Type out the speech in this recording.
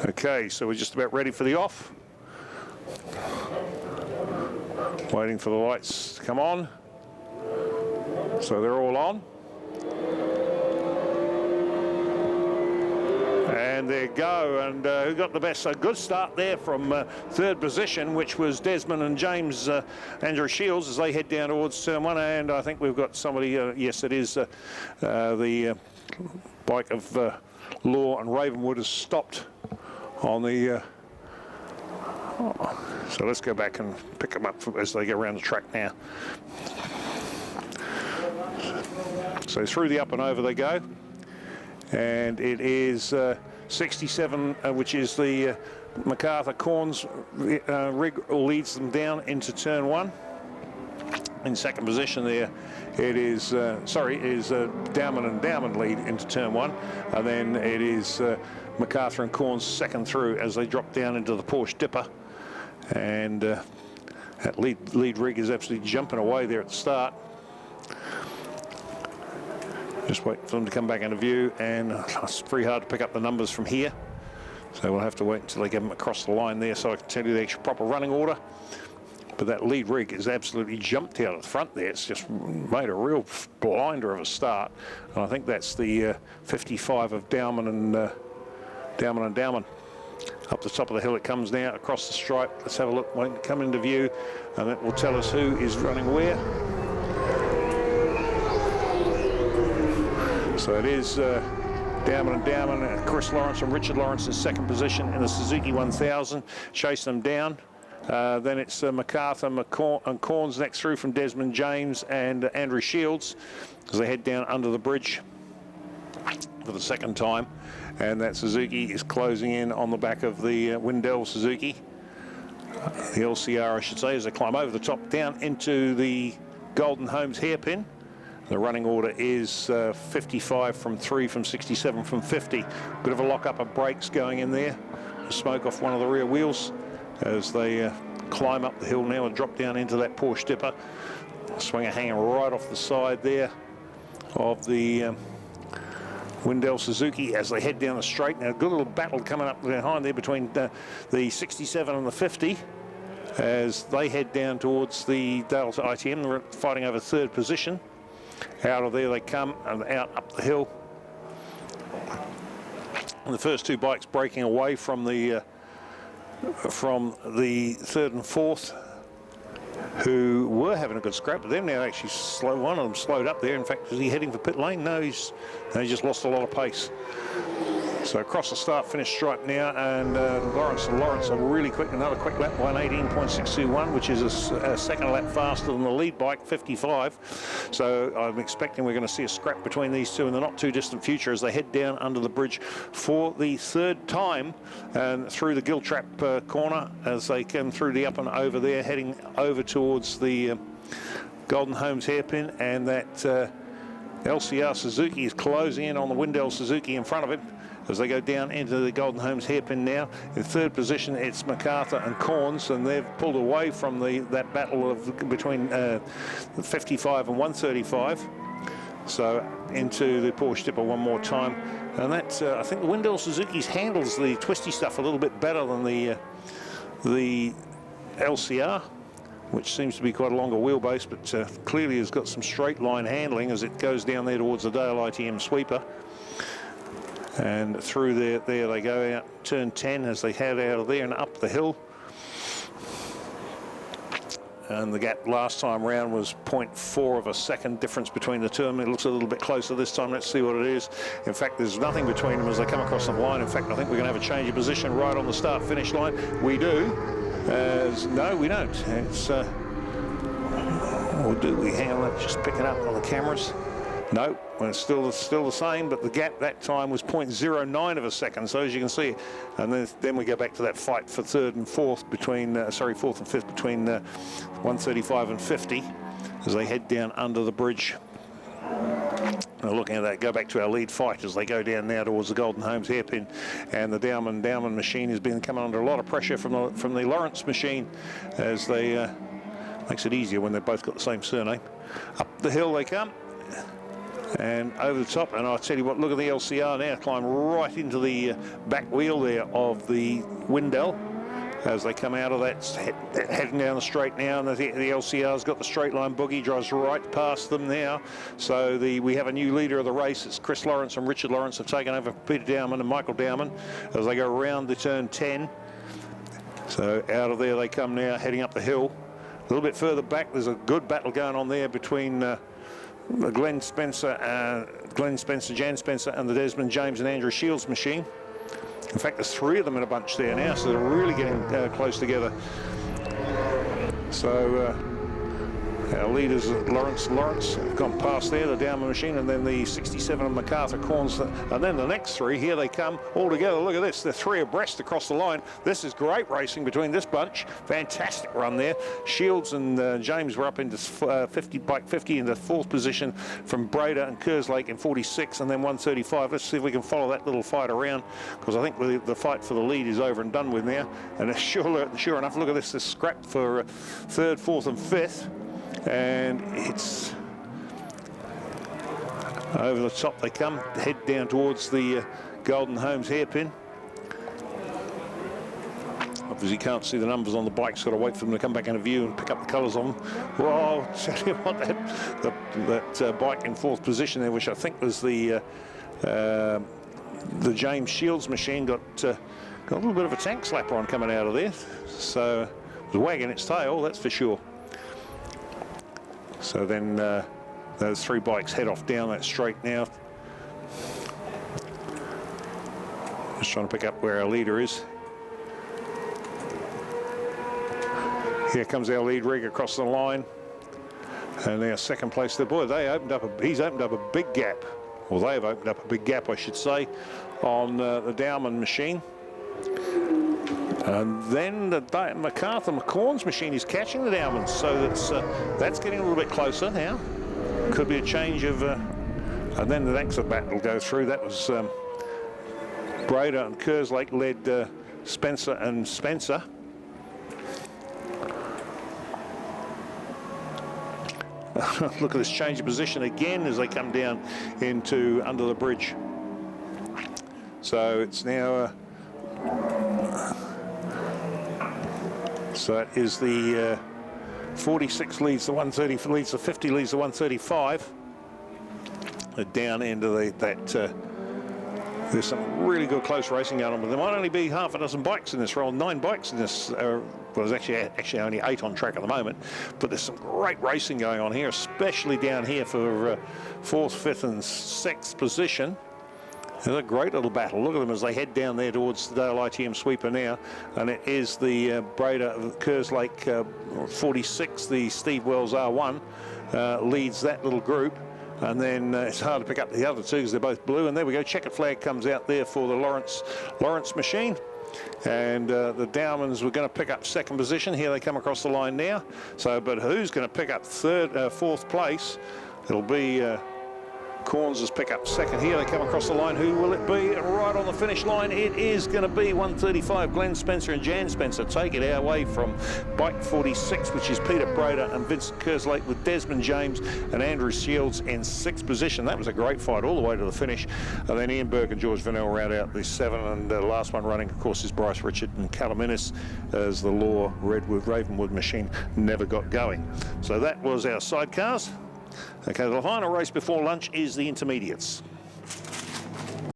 Okay, so we're just about ready for the off. Waiting for the lights to come on. So they're all on. And there you go, and who got the best? A good start there from third position, which was Desmond and James, Andrew Shields, as they head down towards turn one. And I think we've got somebody, yes it is, the bike of Law and Ravenwood has stopped on the, so let's go back and pick them up as they go around the track now. So through the up and over they go, and it is 67, which is the MacArthur Corns rig, leads them down into turn one. In second position there, it is, Dowman and Dowman lead into turn one, and then it is MacArthur and Corns second through as they drop down into the Porsche Dipper. And that lead rig is absolutely jumping away there at the start. Just wait for them to come back into view, and it's pretty hard to pick up the numbers from here. So we'll have to wait until they get them across the line there so I can tell you the actual proper running order. But that lead rig has absolutely jumped out of the front there. It's just made a real blinder of a start. And I think that's the 55 of Dowman and Dowman. Up the top of the hill it comes now, across the stripe. Let's have a look when it come into view, and that will tell us who is running where. So it is Dowman and Dowman, Chris Lawrence and Richard Lawrence in second position in the Suzuki 1000, chasing them down. Then it's MacArthur and Corns next through from Desmond James and Andrew Shields as they head down under the bridge for the second time. And that Suzuki is closing in on the back of the Windell Suzuki, the LCR I should say, as they climb over the top down into the Golden Homes hairpin. The running order is 55 from 3 from 67 from 50. Bit of a lock up of brakes going in there. Smoke off one of the rear wheels as they climb up the hill now and drop down into that Porsche Dipper. Swinger hanging right off the side there of the Windell Suzuki as they head down the straight. Now a good little battle coming up behind there between the 67 and the 50 as they head down towards the Delta ITM. They're fighting over third position. Out of there they come and out up the hill. And the first two bikes breaking away from the third and fourth, who were having a good scrap, but then now actually slow. One of them slowed up there. In fact, was he heading for pit lane? No, he just lost a lot of pace. So across the start-finish stripe now, and Lawrence are really quick. Another quick lap, 1:18.621, which is a second lap faster than the lead bike, 55. So I'm expecting we're going to see a scrap between these two in the not-too-distant future as they head down under the bridge for the third time and through the Giltrap corner as they come through the up and over there, heading over towards the Golden Homes hairpin, and that LCR Suzuki is closing in on the Windell Suzuki in front of him as they go down into the Golden Homes hairpin now. In third position, it's MacArthur and Corns, and they've pulled away from that battle between 55 and 135. So into the Porsche Dipper one more time. And that's, I think the Windell Suzuki's handles the twisty stuff a little bit better than the LCR, which seems to be quite a longer wheelbase, but clearly has got some straight line handling as it goes down there towards the Dale ITM sweeper. And through there they go out turn 10 as they head out of there and up the hill. And the gap last time round was 0.4 of a second difference between the two. It looks a little bit closer this time. Let's see what it is. In fact, there's nothing between them as they come across the line. In fact, I think we're going to have a change of position right on the start-finish line. We do. No, we don't. It's or do we? Hang on, let's just pick it up on the cameras. No, well, it's still the same, but the gap that time was 0.09 of a second. So as you can see, and then we go back to that fight for third and fourth between, fourth and fifth between 135 and 50 as they head down under the bridge. Now looking at that, go back to our lead fight as they go down now towards the Golden Homes hairpin, and the Dowman machine has been coming under a lot of pressure from the Lawrence machine as they makes it easier when they've both got the same surname. Up the hill they come. And over the top, and I'll tell you what, look at the LCR now, climb right into the back wheel there of the Windell as they come out of that, heading down the straight now, and the LCR's got the straight line boogie, drives right past them now. So we have a new leader of the race. It's Chris Lawrence and Richard Lawrence have taken over Peter Dowman and Michael Dowman as they go around the turn 10. So out of there they come now, heading up the hill. A little bit further back, there's a good battle going on there between Glenn Spencer, Jan Spencer, and the Desmond James and Andrew Shields machine. In fact, there's 3 of them in a bunch there now, so they're really getting close together. So our leaders, Lawrence have gone past there, the Dowman machine, and then the 67 of MacArthur Corns, and then the next 3, here they come all together. Look at this, they're 3 abreast across the line. This is great racing between this bunch. Fantastic run there. Shields and James were up into bike 50 into 4th position from Brader and Kerslake in 46, and then 135. Let's see if we can follow that little fight around, because I think the fight for the lead is over and done with now. And sure enough, look at this scrap for 3rd, 4th and 5th. And it's over the top they come, head down towards the Golden Homes hairpin. Obviously you can't see the numbers on the bikes, got to wait for them to come back into view and pick up the colours on them. Well, I'll tell you what, that bike in 4th position there, which I think was the James Shields machine, got a little bit of a tank slapper on coming out of there. So it was wagging its tail, that's for sure. So then those 3 bikes head off down that straight now. Just trying to pick up where our leader is. Here comes our lead rig across the line. And our 2nd place there. Boy, he's opened up a big gap. Well, they've opened up a big gap, I should say, on the Dowman machine. And then the MacArthur McCorn's machine is catching the Dowmans, so that's getting a little bit closer now. Could be a change of, and then the next battle will go through. That was Brader and Kerslake led Spencer and Spencer. Look at this change of position again as they come down into under the bridge. So it's now. So it is the 46 leads the 130, leads the 50, leads the 135. Down into there's some really good close racing going on, but there might only be half a dozen bikes in this roll, 9 bikes in this. Well, there's actually only 8 on track at the moment, but there's some great racing going on here, especially down here for 4th, 5th, and 6th position. It's a great little battle. Look at them as they head down there towards the Dale ITM sweeper now. And it is the Brader Kerslake 46, the Steve Wells R1, leads that little group. And then it's hard to pick up the other 2 because they're both blue. And there we go, checkered flag comes out there for the Lawrence machine. And the Dowmans were going to pick up 2nd position. Here they come across the line now. So, but who's going to pick up 4th place? It'll be Corns' pick up 2nd here. They come across the line. Who will it be? Right on the finish line, it is going to be 135. Glenn Spencer and Jan Spencer take it our way from bike 46, which is Peter Brader and Vincent Kerslake, with Desmond James and Andrew Shields in 6th position. That was a great fight all the way to the finish. And then Ian Burke and George Vanell round out the 7, and the last one running, of course, is Bryce Richard and Callum Innes, as the Law Ravenwood machine never got going. So that was our sidecars. Okay, the final race before lunch is the intermediates.